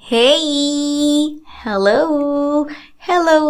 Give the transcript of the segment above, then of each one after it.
Hey! Hello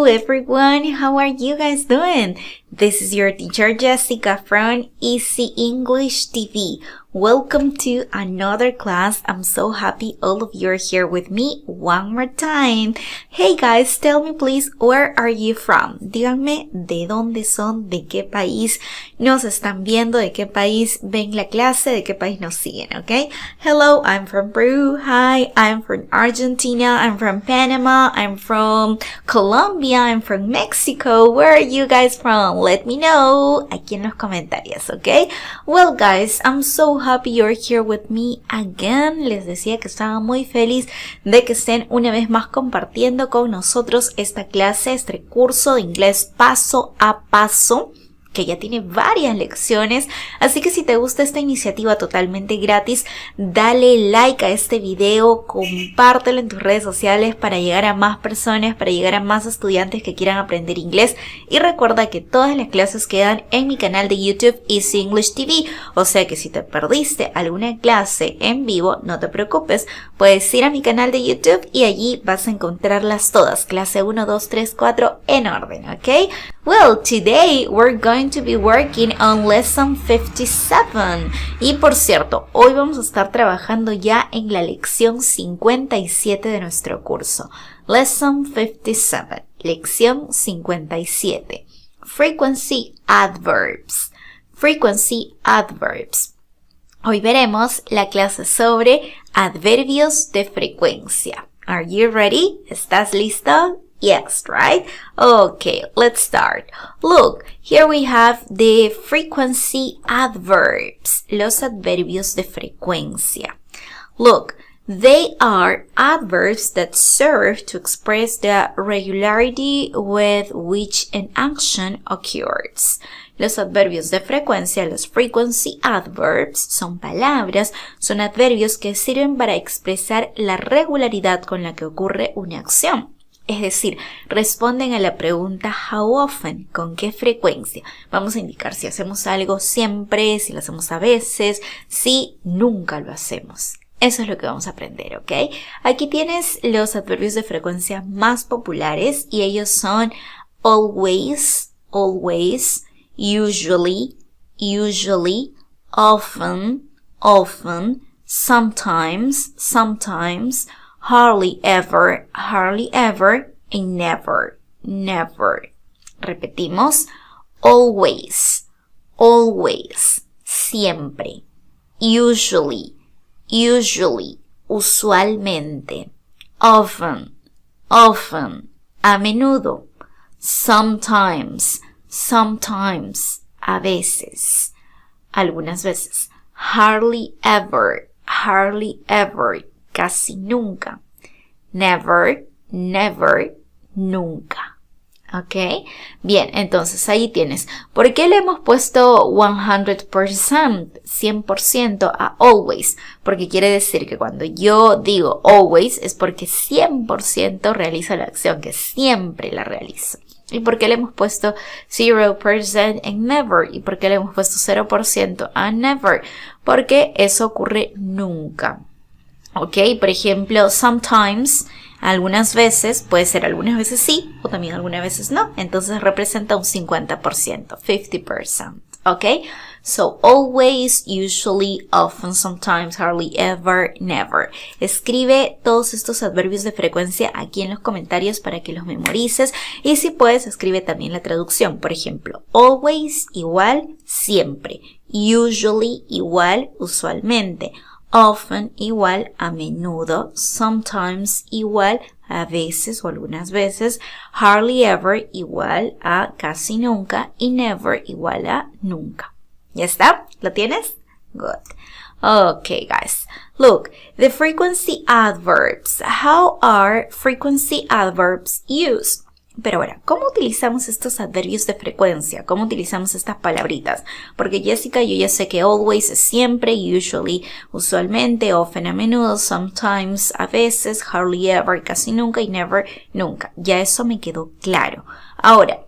everyone! How are you guys doing? This is your teacher Jessica from Easy English TV. Welcome to another class. I'm so happy all of you are here with me one more time. Hey guys, tell me please, where are you from? Díganme de dónde son, de qué país nos están viendo, de qué país ven la clase, de qué país nos siguen, ¿ok? Hello, I'm from Peru. Hi, I'm from Argentina. I'm from Panama. I'm from Colombia. I'm from Mexico. Where are you guys from? Let me know aquí en los comentarios, ¿ok? Well guys, I'm so happy you're here with me again. Les decía que estaba muy feliz de que estén una vez más compartiendo con nosotros esta clase, este curso de inglés paso a paso, que ya tiene varias lecciones, así que si te gusta esta iniciativa totalmente gratis, dale like a este video, compártelo en tus redes sociales para llegar a más personas, para llegar a más estudiantes que quieran aprender inglés, y recuerda que todas las clases quedan en mi canal de YouTube Easy English TV, o sea que si te perdiste alguna clase en vivo, no te preocupes, puedes ir a mi canal de YouTube y allí vas a encontrarlas todas, clase 1, 2, 3, 4 en orden, ¿ok? Well, today we're going to be working on lesson 57. Y por cierto, hoy vamos a estar trabajando ya en la lección 57 de nuestro curso. Lesson 57, lección 57. Frequency adverbs. Frequency adverbs. Hoy veremos la clase sobre adverbios de frecuencia. Are you ready? ¿Estás listo? Yes, right? Okay, let's start. Look, here we have the frequency adverbs, los adverbios de frecuencia. Look, they are adverbs that serve to express the regularity with which an action occurs. Los adverbios de frecuencia, los frequency adverbs, son palabras, son adverbios que sirven para expresar la regularidad con la que ocurre una acción. Es decir, responden a la pregunta how often, con qué frecuencia. Vamos a indicar si hacemos algo siempre, si lo hacemos a veces, si nunca lo hacemos. Eso es lo que vamos a aprender, ¿ok? Aquí tienes los adverbios de frecuencia más populares y ellos son always, always, usually, usually, often, often, sometimes, sometimes, hardly ever, and never, never. Repetimos, always, always, siempre, usually, usually, usualmente, often, often, a menudo, sometimes, sometimes, a veces, algunas veces, hardly ever, casi nunca. Never, never, nunca. ¿Ok? Bien, entonces ahí tienes. ¿Por qué le hemos puesto 100%, 100% a always? Porque quiere decir que cuando yo digo always es porque 100% realizo la acción, que siempre la realizo. ¿Y por qué le hemos puesto 0% en never? ¿Y por qué le hemos puesto 0% a never? Porque eso ocurre nunca. Ok, por ejemplo, sometimes, algunas veces, puede ser algunas veces sí, o también algunas veces no. Entonces representa un 50%, 50%. Ok, so always, usually, often, sometimes, hardly ever, never. Escribe todos estos adverbios de frecuencia aquí en los comentarios para que los memorices. Y si puedes, escribe también la traducción. Por ejemplo, always igual siempre. Usually igual usualmente. Often igual a menudo, sometimes igual a veces o algunas veces, hardly ever igual a casi nunca y never igual a nunca. ¿Ya está? ¿Lo tienes? Good. Okay, guys. Look, the frequency adverbs. How are frequency adverbs used? Pero ahora, ¿cómo utilizamos estos adverbios de frecuencia? ¿Cómo utilizamos estas palabritas? Porque Jessica, yo ya sé que always es siempre, usually, usualmente, often a menudo, sometimes a veces, hardly ever, casi nunca y never, nunca. Ya eso me quedó claro. Ahora,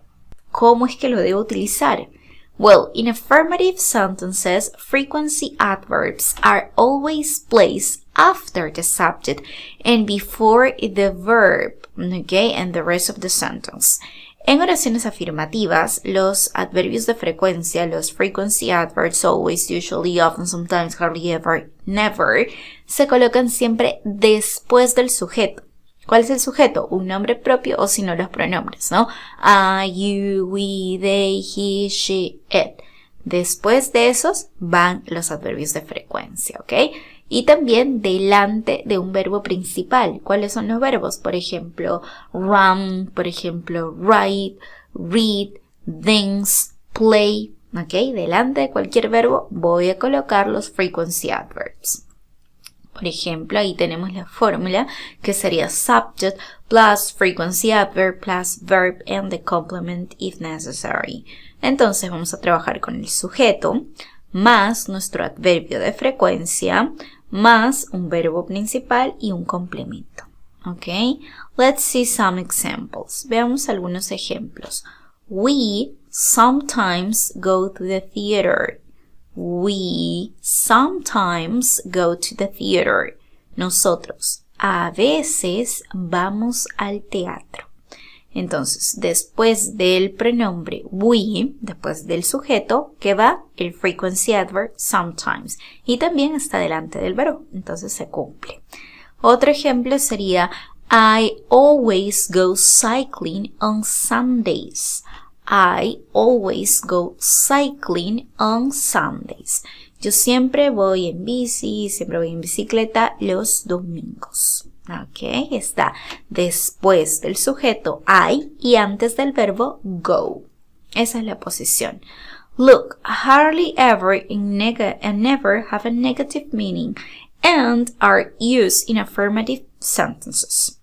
¿cómo es que lo debo utilizar? Well, in affirmative sentences, frequency adverbs are always placed after the subject and before the verb, okay, and the rest of the sentence. En oraciones afirmativas, los adverbios de frecuencia, los frequency adverbs, always, usually, often, sometimes, hardly, ever, never, se colocan siempre después del sujeto. ¿Cuál es el sujeto? Un nombre propio o si no los pronombres, ¿no? I, you, we, they, he, she, it. Después de esos van los adverbios de frecuencia, ¿ok? Y también delante de un verbo principal. ¿Cuáles son los verbos? Por ejemplo, run, por ejemplo, write, read, dance, play, ¿ok? Delante de cualquier verbo voy a colocar los frequency adverbs. Por ejemplo, ahí tenemos la fórmula que sería subject plus frequency adverb plus verb and the complement if necessary. Entonces vamos a trabajar con el sujeto más nuestro adverbio de frecuencia más un verbo principal y un complemento. ¿Ok? Let's see some examples. Veamos algunos ejemplos. We sometimes go to the theater. We sometimes go to the theater. Nosotros a veces vamos al teatro. Entonces, después del pronombre we, después del sujeto, ¿qué va? El frequency adverb sometimes. Y también está delante del verbo, entonces se cumple. Otro ejemplo sería I always go cycling on Sundays. I always go cycling on Sundays. Yo siempre voy en bici, siempre voy en bicicleta los domingos. Ok, está después del sujeto I y antes del verbo go. Esa es la posición. Look, hardly ever and never have a negative meaning and are used in affirmative sentences.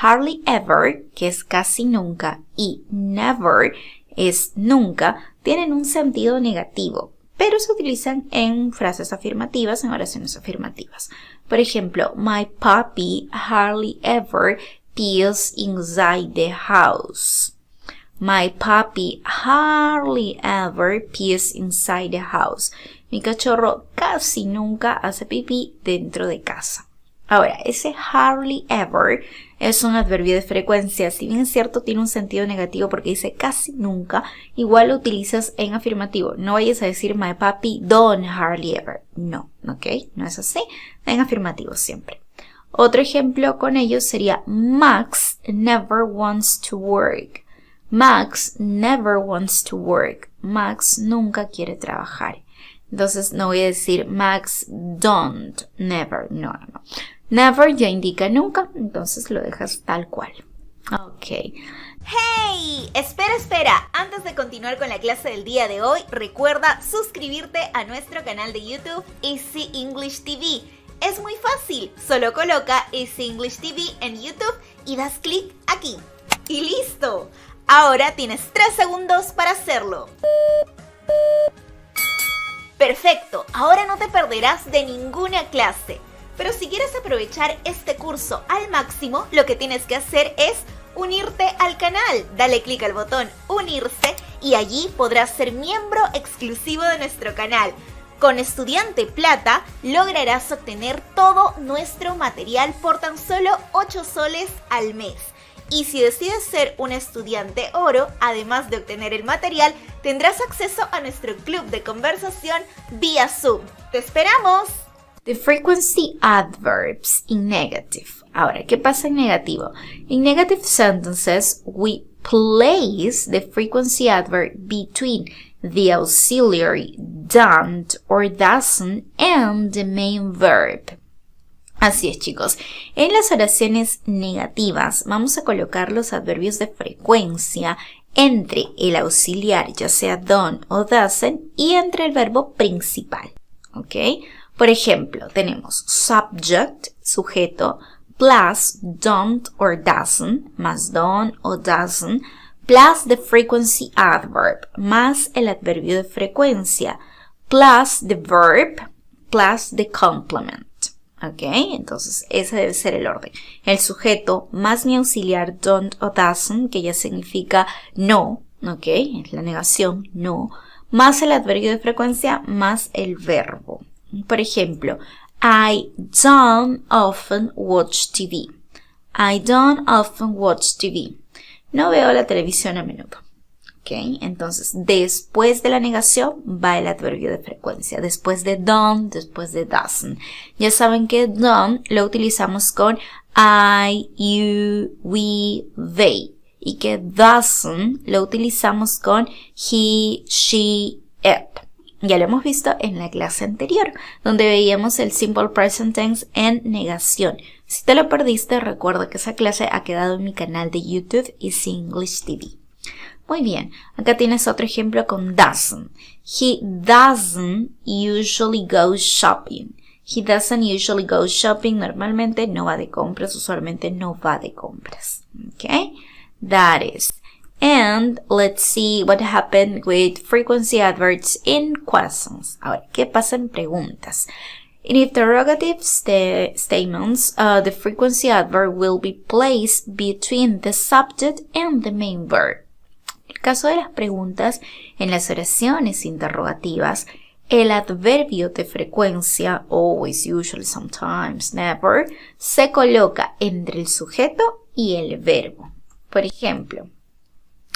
Hardly ever, que es casi nunca, y never es nunca, tienen un sentido negativo, pero se utilizan en frases afirmativas, en oraciones afirmativas. Por ejemplo, my puppy hardly ever pees inside the house. My puppy hardly ever pees inside the house. Mi cachorro casi nunca hace pipí dentro de casa. Ahora, ese hardly ever es un adverbio de frecuencia. Si bien es cierto, tiene un sentido negativo porque dice casi nunca, igual lo utilizas en afirmativo. No vayas a decir my puppy don't hardly ever. No, ¿ok? No es así. En afirmativo siempre. Otro ejemplo con ello sería Max never wants to work. Max never wants to work. Max nunca quiere trabajar. Entonces no voy a decir Max don't, never, no. Never ya indica nunca, entonces lo dejas tal cual. Ok. ¡Hey! Espera. Antes de continuar con la clase del día de hoy, recuerda suscribirte a nuestro canal de YouTube Easy English TV. Es muy fácil, solo coloca Easy English TV en YouTube y das clic aquí. ¡Y listo! Ahora tienes 3 segundos para hacerlo. Perfecto, ahora no te perderás de ninguna clase. Pero si quieres aprovechar este curso al máximo, lo que tienes que hacer es unirte al canal. Dale clic al botón unirse y allí podrás ser miembro exclusivo de nuestro canal. Con Estudiante Plata lograrás obtener todo nuestro material por tan solo 8 soles al mes. Y si decides ser un estudiante oro, además de obtener el material, tendrás acceso a nuestro club de conversación vía Zoom. ¡Te esperamos! The frequency adverbs in negative. Ahora, ¿qué pasa en negativo? In negative sentences, we place the frequency adverb between the auxiliary don't or doesn't and the main verb. Así es, chicos. En las oraciones negativas vamos a colocar los adverbios de frecuencia entre el auxiliar, ya sea don't o doesn't, y entre el verbo principal. ¿Ok? Por ejemplo, tenemos subject, sujeto, plus don't or doesn't, más don't o doesn't, plus the frequency adverb, más el adverbio de frecuencia, plus the verb, plus the complement. ¿Ok? Entonces, ese debe ser el orden. El sujeto más mi auxiliar don't o doesn't, que ya significa no, ¿ok? Es la negación, no, más el adverbio de frecuencia, más el verbo. Por ejemplo, I don't often watch TV. I don't often watch TV. No veo la televisión a menudo. ¿Ok? Entonces, después de la negación va el adverbio de frecuencia. Después de don't, después de doesn't. Ya saben que don't lo utilizamos con I, you, we, they. Y que doesn't lo utilizamos con he, she, it. Ya lo hemos visto en la clase anterior, donde veíamos el simple present tense en negación. Si te lo perdiste, recuerda que esa clase ha quedado en mi canal de YouTube Easy English TV. Muy bien, acá tienes otro ejemplo con doesn't. He doesn't usually go shopping. He doesn't usually go shopping. Normalmente no va de compras, usualmente no va de compras. Okay? That is. And let's see what happened with frequency adverbs in questions. Ahora, ¿qué pasa en preguntas? In interrogative statements, the frequency adverb will be placed between the subject and the main verb. En el caso de las preguntas, en las oraciones interrogativas, el adverbio de frecuencia, always, usually, sometimes, never, se coloca entre el sujeto y el verbo. Por ejemplo,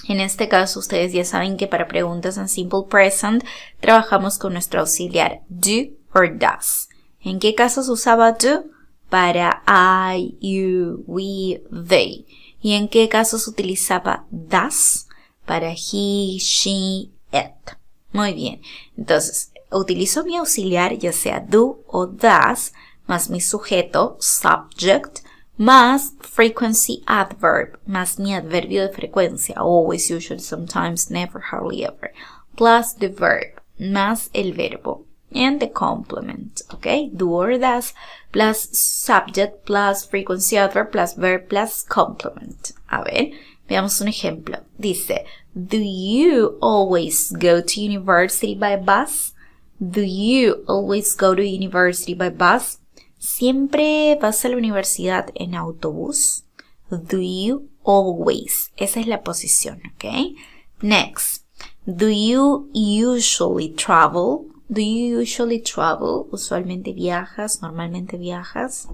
en este caso ustedes ya saben que para preguntas en simple present trabajamos con nuestro auxiliar do or does. ¿En qué casos usaba do? Para I, you, we, they. ¿Y en qué casos utilizaba does? Para he, she, it. Muy bien. Entonces, utilizo mi auxiliar ya sea do o does más mi sujeto, subject, más frequency adverb, más mi adverbio de frecuencia, always, usually, sometimes, never, hardly ever, plus the verb, más el verbo, and the complement, okay? Do or does, plus subject, plus frequency adverb, plus verb, plus complement. A ver, veamos un ejemplo. Dice, do you always go to university by bus? Do you always go to university by bus? ¿Siempre vas a la universidad en autobús? Do you always? Esa es la posición, ¿ok? Next. Do you usually travel? Do you usually travel? Usualmente viajas, normalmente viajas.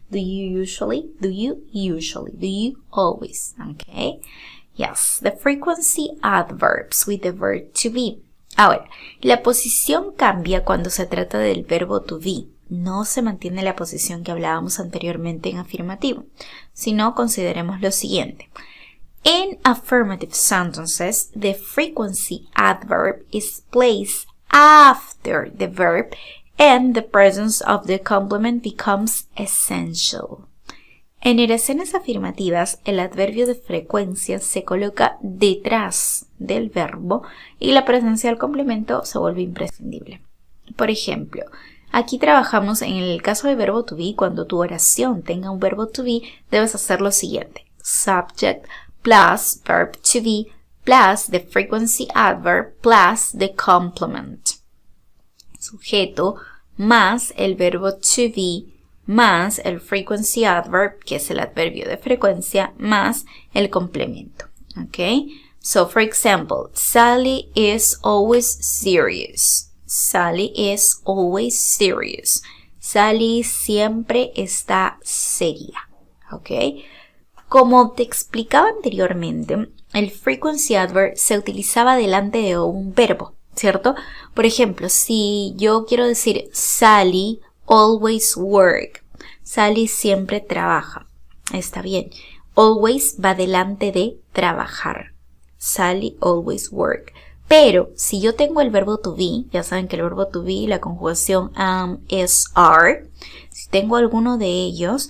Do you usually? Do you usually? Do you always? Okay. Yes, the frequency adverbs with the verb to be. Ahora, la posición cambia cuando se trata del verbo to be. No se mantiene la posición que hablábamos anteriormente en afirmativo, sino consideremos lo siguiente. In affirmative sentences, the frequency adverb is placed after the verb and the presence of the complement becomes essential. En oraciones afirmativas, el adverbio de frecuencia se coloca detrás del verbo y la presencia del complemento se vuelve imprescindible. Por ejemplo, aquí trabajamos en el caso de verbo to be. Cuando tu oración tenga un verbo to be, debes hacer lo siguiente. Subject plus verb to be plus the frequency adverb plus the complement. Sujeto más el verbo to be más el frequency adverb, que es el adverbio de frecuencia, más el complemento. Okay? So, for example, Sally is always serious. Sally is always serious. Sally siempre está seria. ¿Ok? Como te explicaba anteriormente, el frequency adverb se utilizaba delante de un verbo, ¿cierto? Por ejemplo, si yo quiero decir Sally always work. Sally siempre trabaja. Está bien. Always va delante de trabajar. Sally always work. Pero si yo tengo el verbo to be, ya saben que el verbo to be, la conjugación am, is, are, si tengo alguno de ellos,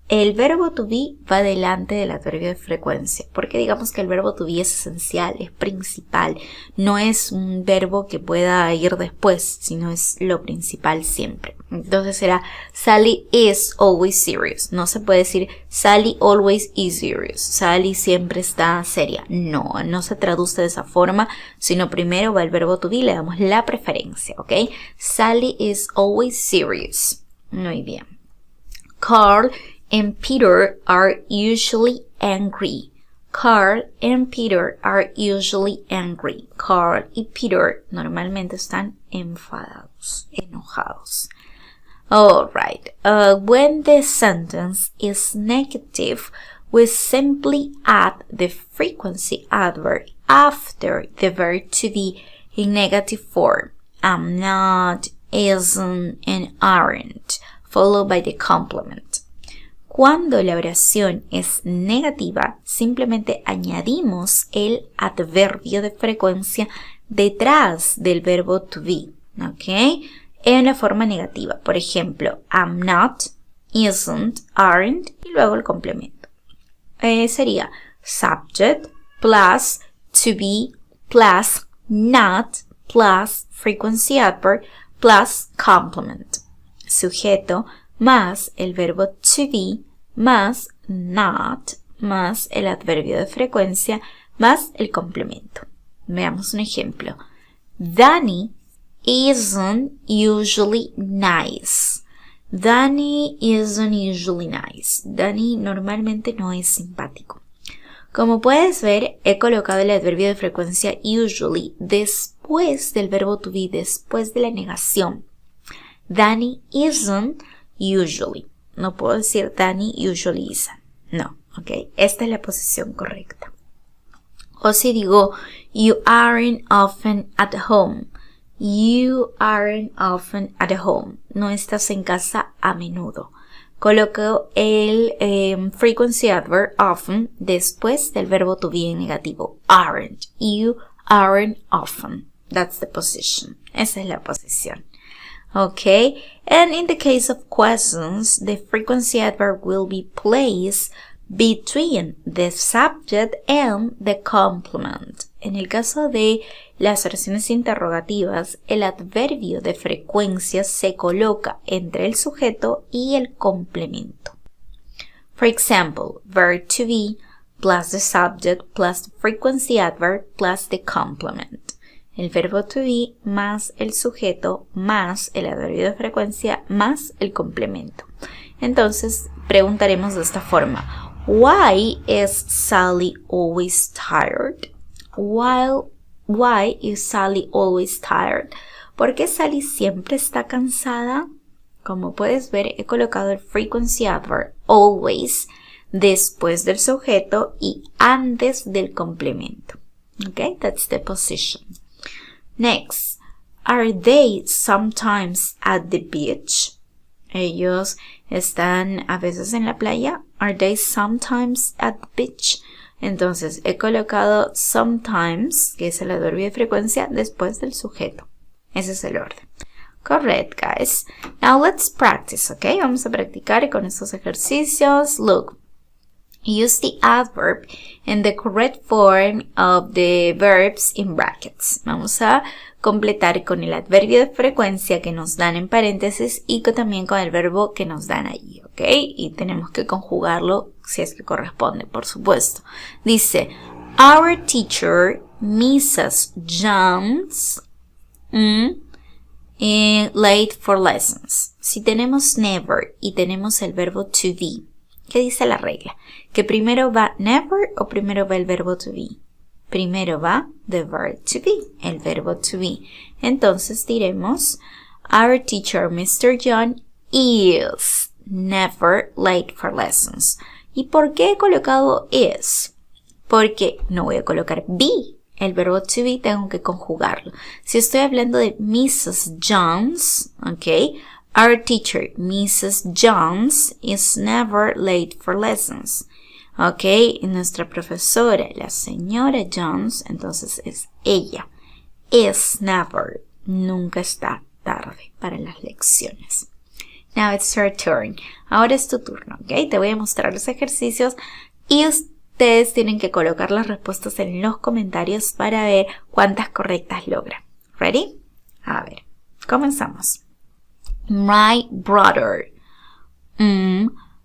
el verbo to be va delante del adverbio de frecuencia, porque digamos que el verbo to be es esencial, es principal, no es un verbo que pueda ir después, sino es lo principal siempre. Entonces será Sally is always serious. No se puede decir Sally always is serious. Sally siempre está seria. No, no se traduce de esa forma, sino primero va el verbo to be, le damos la preferencia, ¿ok? Sally is always serious. Muy bien. Carl and Peter are usually angry. Carl and Peter are usually angry. Carl y Peter normalmente están enfadados, enojados. Alright, when the sentence is negative, we simply add the frequency adverb after the verb to be in negative form. I'm not, isn't, and aren't, followed by the complement. Cuando la oración es negativa, simplemente añadimos el adverbio de frecuencia detrás del verbo to be, ¿ok? En la forma negativa. Por ejemplo, I'm not, isn't, aren't, y luego el complemento. Sería subject plus to be plus not plus frequency adverb plus complement. Sujeto más el verbo to be más not más el adverbio de frecuencia más el complemento. Veamos un ejemplo. Danny isn't usually nice. Danny isn't usually nice. Danny normalmente no es simpático. Como puedes ver, he colocado el adverbio de frecuencia usually después del verbo to be, después de la negación. Danny isn't usually. No puedo decir Danny usually isn't. No, ok. Esta es la posición correcta. O si digo, you aren't often at home. You aren't often at home. No estás en casa a menudo. Coloco el frequency adverb often después del verbo to be en negativo. Aren't. You aren't often. That's the position. Esa es la posición. Okay. And in the case of questions, the frequency adverb will be placed between the subject and the complement. En el caso de las oraciones interrogativas, el adverbio de frecuencia se coloca entre el sujeto y el complemento. For example, verb to be plus the subject plus the frequency adverb plus the complement. El verbo to be más el sujeto más el adverbio de frecuencia más el complemento. Entonces, preguntaremos de esta forma. Why is Sally always tired? Why is Sally always tired? ¿Por qué Sally siempre está cansada? Como puedes ver, he colocado el frequency adverb always después del sujeto y antes del complemento. Okay, that's the position. Next, are they sometimes at the beach? Ellos están a veces en la playa. Are they sometimes at the beach? Entonces, he colocado sometimes, que es el adverbio de frecuencia, después del sujeto. Ese es el orden. Correct, guys. Now let's practice, okay? Vamos a practicar con estos ejercicios. Look. Use the adverb in the correct form of the verbs in brackets. Vamos a completar con el adverbio de frecuencia que nos dan en paréntesis y también con el verbo que nos dan allí, ¿ok? Y tenemos que conjugarlo si es que corresponde, por supuesto. Dice, our teacher, Mrs. Jones, late for lessons. Si tenemos never y tenemos el verbo to be, ¿qué dice la regla? ¿Que primero va never o primero va el verbo to be? Primero va the verb to be, el verbo to be. Entonces diremos, our teacher, Mr. John, is never late for lessons. ¿Y por qué he colocado is? Porque no voy a colocar be. El verbo to be tengo que conjugarlo. Si estoy hablando de Mrs. Jones, ¿ok? Our teacher, Mrs. Jones, is never late for lessons. Ok, y nuestra profesora, la señora Jones, entonces es ella. Is never, nunca está tarde para las lecciones. Now it's your turn. Ahora es tu turno, ok. Te voy a mostrar los ejercicios y ustedes tienen que colocar las respuestas en los comentarios para ver cuántas correctas logran. ¿Ready? A ver, comenzamos. My brother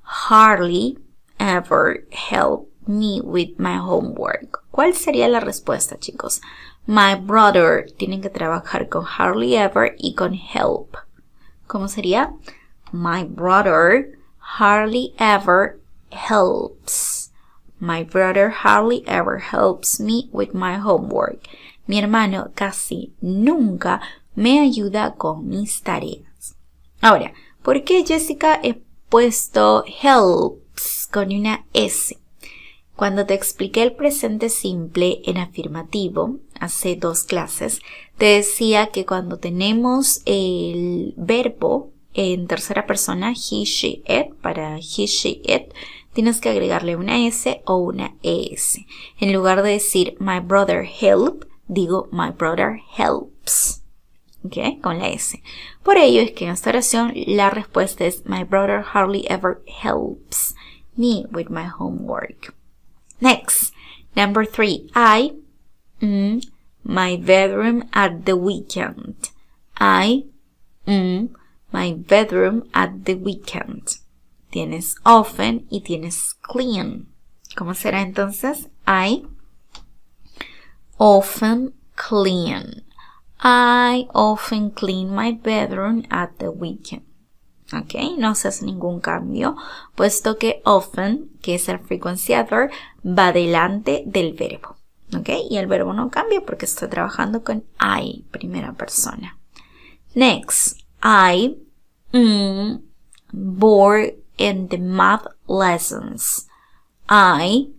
hardly ever help me with my homework. ¿Cuál sería la respuesta, chicos? My brother, tienen que trabajar con hardly ever y con help. ¿Cómo sería? My brother hardly ever helps. My brother hardly ever helps me with my homework. Mi hermano casi nunca me ayuda con mis tareas. Ahora, ¿Por qué, Jessica, he puesto helps con una S? Cuando te expliqué el presente simple en afirmativo, hace 2 clases, te decía que cuando tenemos el verbo en tercera persona, he, she, it, para he, she, it, tienes que agregarle una S o una ES. En lugar de decir my brother help, digo my brother helps. ¿Ok? Con la S. Por ello es que en esta oración la respuesta es my brother hardly ever helps me with my homework. Next, number 3. I, my bedroom at the weekend. I, my bedroom at the weekend. Tienes often y tienes clean. ¿Cómo será entonces? I often clean. I often clean my bedroom at the weekend. ¿Ok? No se hace ningún cambio, puesto que often, que es el frequency adverb, va delante del verbo. ¿Ok? Y el verbo no cambia porque estoy trabajando con I, primera persona. Next, I bored in the math lessons. I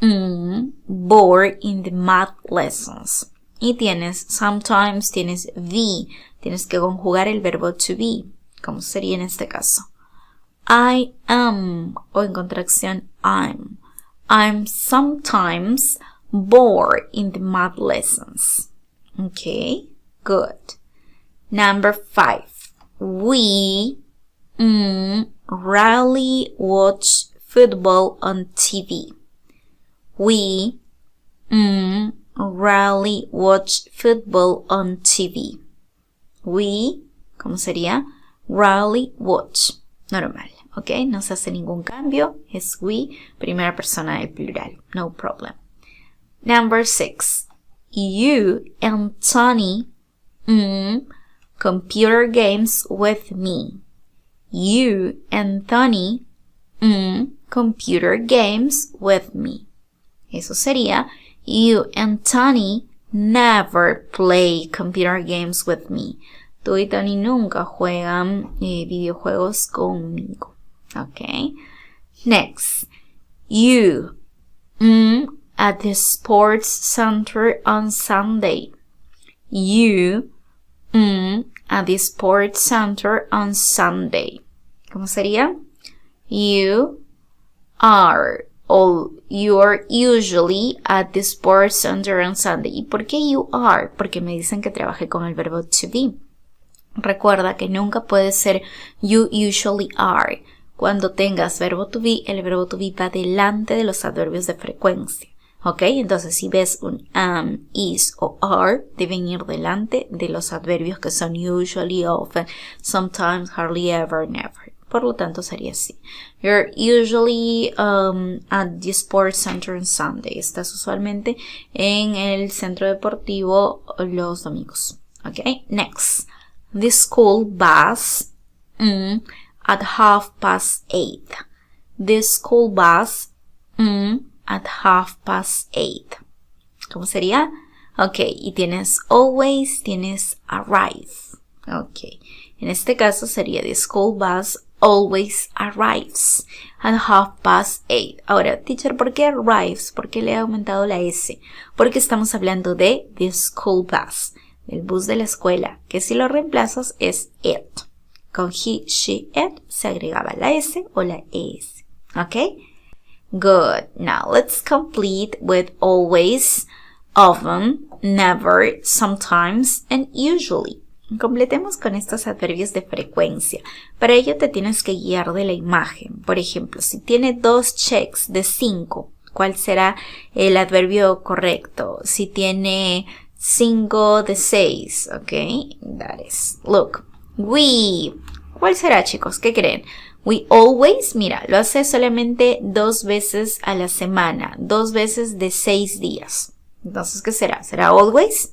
bored in the math lessons. Y tienes sometimes, tienes be, tienes que conjugar el verbo to be. ¿Cómo sería en este caso? I am, o en contracción I'm. I'm sometimes bored in the math lessons. Okay, good. Number 5. We rarely watch football on TV. We rarely watch football on TV. We, ¿cómo sería? Rarely watch. Normal, ¿ok? No se hace ningún cambio. Es we, primera persona del plural. No problem. Number 6. You and Tony computer games with me. You and Tony computer games with me. Eso sería you and Tony never play computer games with me. Tú y Tony nunca juegan videojuegos conmigo. Okay. Next. You at the sports center on Sunday. You at the sports center on Sunday. ¿Cómo sería? You are usually at the sports center on Sunday. ¿Y por qué you are? Porque me dicen que trabajé con el verbo to be. Recuerda que nunca puede ser you usually are. Cuando tengas verbo to be, el verbo to be va delante de los adverbios de frecuencia. ¿Ok? Entonces, si ves un am, is o are, deben ir delante de los adverbios que son usually, often, sometimes, hardly ever, never. Por lo tanto, sería así. You're usually at the sports center on Sunday. Estás usualmente en el centro deportivo los domingos. ¿Ok? Next. The school bus at 8:30. The school bus at 8:30. ¿Cómo sería? Ok, y tienes always, tienes arrive. Ok, en este caso sería the school bus always arrives at 8:30. Ahora, teacher, ¿por qué arrives? ¿Por qué le he aumentado la S? Porque estamos hablando de the school bus, el bus de la escuela, que si lo reemplazas es it. Con he, she, it se agregaba la S o la ES. ¿Ok? Good. Now let's complete with always, often, never, sometimes, and usually. Completemos con estos adverbios de frecuencia. Para ello te tienes que guiar de la imagen. Por ejemplo, si tiene 2 checks de 5, ¿cuál será el adverbio correcto? Si tiene 5 de 6, ¿ok? That is, look, we, ¿cuál será, chicos? ¿Qué creen? We always, mira, lo hace solamente 2 veces a la semana, 2 veces de 6 días. Entonces, ¿qué será? ¿Será always?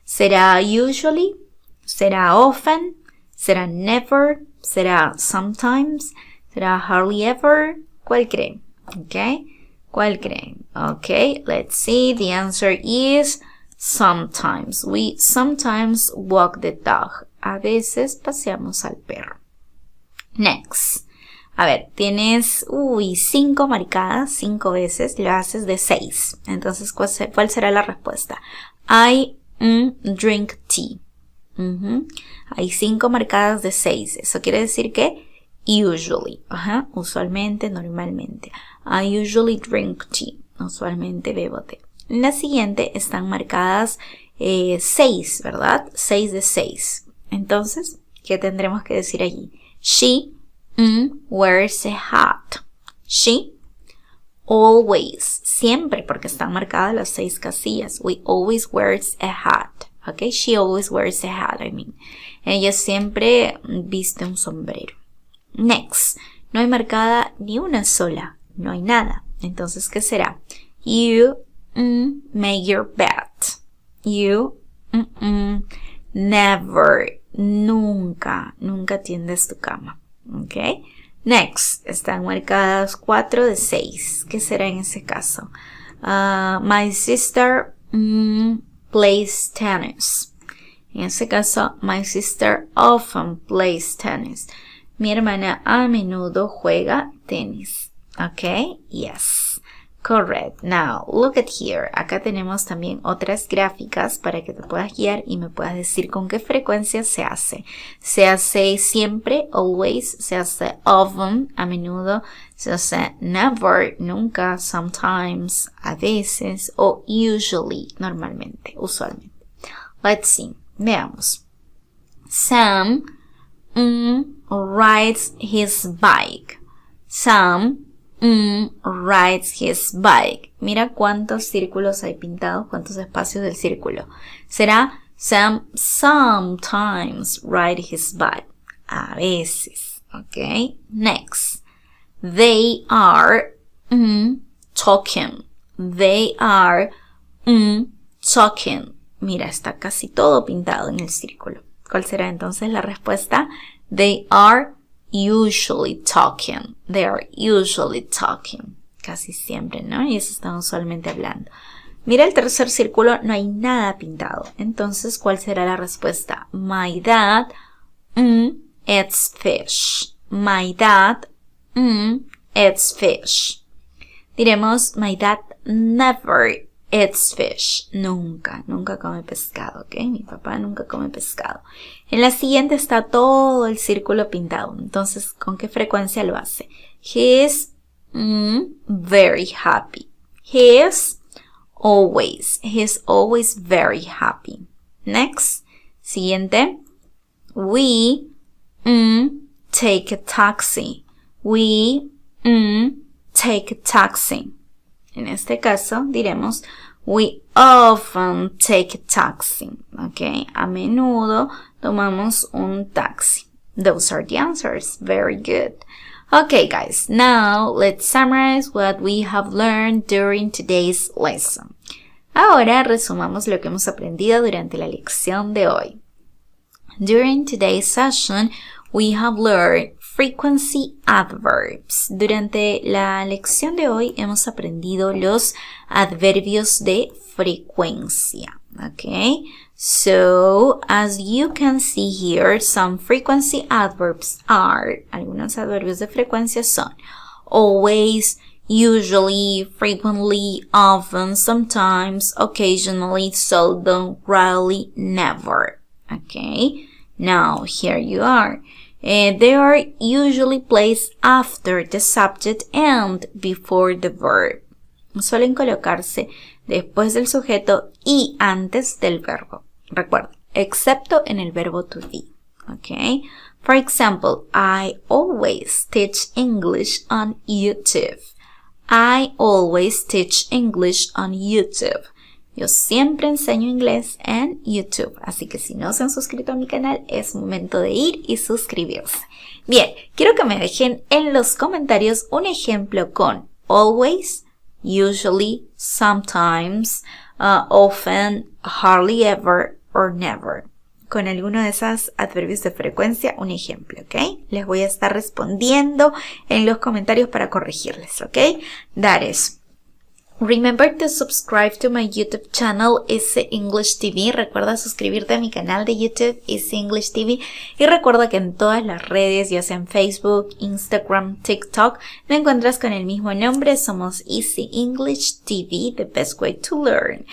¿Será usually? ¿Será often? ¿Será never? ¿Será sometimes? ¿Será hardly ever? ¿Cuál creen? ¿Ok? ¿Cuál creen? Ok, let's see. The answer is sometimes. We sometimes walk the dog. A veces paseamos al perro. Next. A ver, tienes, 5 marcadas, 5 veces, lo haces de 6. Entonces, ¿cuál será la respuesta? I drink tea. Hay 5 marcadas de 6. Eso quiere decir que usually. Usualmente, normalmente. I usually drink tea. Usualmente bebo té. En la siguiente están marcadas 6, ¿verdad? 6 de 6. Entonces, ¿qué tendremos que decir allí? She wears a hat. She always, siempre, porque están marcadas las 6 casillas. We always wears a hat. Okay, she always wears a hat, Ella siempre viste un sombrero. Next, no hay marcada ni una sola, no hay nada. Entonces, ¿qué será? You make your bed. You never, nunca tiendes tu cama. Okay. Next, están marcadas 4 de 6. ¿Qué será en ese caso? My sister plays tennis. En ese caso, my sister often plays tennis. Mi hermana a menudo juega tenis. Okay, yes. Correct. Now, look at here. Acá tenemos también otras gráficas para que te puedas guiar y me puedas decir con qué frecuencia se hace. Se hace siempre, always. Se hace often, a menudo. Se hace never, nunca, sometimes, a veces. O usually, normalmente, usualmente. Let's see. Veamos. Sam rides his bike. Sam rides his bike. Mira cuántos círculos hay pintados, cuántos espacios del círculo. Será Sam sometimes rides his bike. A veces. Ok. Next. They are talking. They are talking. Mira, está casi todo pintado en el círculo. ¿Cuál será entonces la respuesta? They are usually talking. They are usually talking. Casi siempre, ¿no? Y eso están usualmente hablando. Mira el tercer círculo, no hay nada pintado. Entonces, ¿cuál será la respuesta? My dad eats fish. My dad eats fish. Diremos, my dad never eats fish. Nunca come pescado, ¿ok? Mi papá nunca come pescado. En la siguiente está todo el círculo pintado. Entonces, ¿con qué frecuencia lo hace? He is very happy. He is always very happy. Next. Siguiente. We take a taxi. We take a taxi. En este caso diremos we often take a taxi. Okay, a menudo tomamos un taxi. Those are the answers. Very good. Okay, guys, now let's summarize what we have learned during today's lesson. Ahora resumamos lo que hemos aprendido durante la lección de hoy. During today's session, we have learned frequency adverbs. Durante la lección de hoy hemos aprendido los adverbios de frecuencia. Okay? So, as you can see here, some frequency adverbs are, algunos adverbios de frecuencia son always, usually, frequently, often, sometimes, occasionally, seldom, rarely, never. Okay? Now, here you are. They are usually placed after the subject and before the verb. Suelen colocarse después del sujeto y antes del verbo. Recuerda, excepto en el verbo to be. Okay? For example, I always teach English on YouTube. I always teach English on YouTube. Yo siempre enseño inglés en YouTube, así que si no se han suscrito a mi canal, es momento de ir y suscribirse. Bien, quiero que me dejen en los comentarios un ejemplo con always, usually, sometimes, often, hardly ever, or never. Con alguno de esos adverbios de frecuencia, un ejemplo, ¿ok? Les voy a estar respondiendo en los comentarios para corregirles, ¿ok? That is Remember to subscribe to my YouTube channel, Easy English TV. Recuerda suscribirte a mi canal de YouTube, Easy English TV. Y recuerda que en todas las redes, ya sea en Facebook, Instagram, TikTok, me encuentras con el mismo nombre. Somos Easy English TV, the best way to learn.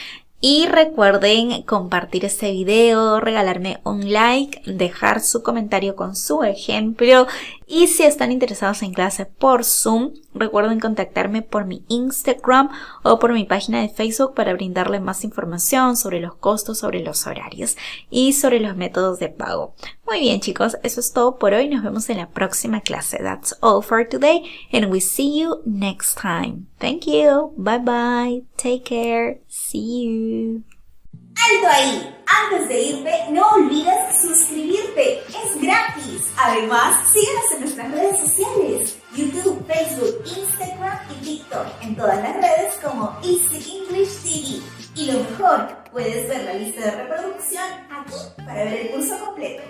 Y recuerden compartir este video, regalarme un like, dejar su comentario con su ejemplo. Y si están interesados en clase por Zoom, recuerden contactarme por mi Instagram o por mi página de Facebook para brindarles más información sobre los costos, sobre los horarios y sobre los métodos de pago. Muy bien, chicos, eso es todo por hoy. Nos vemos en la próxima clase. That's all for today and we see you next time. Thank you. Bye bye. Take care. See you. ¡Alto ahí! Antes de irte, no olvides suscribirte. Es gratis. Además, síguenos en nuestras redes sociales. YouTube, Facebook, Instagram y TikTok. En todas las redes como Easy English TV. Y lo mejor, puedes ver la lista de reproducción aquí para ver el curso completo.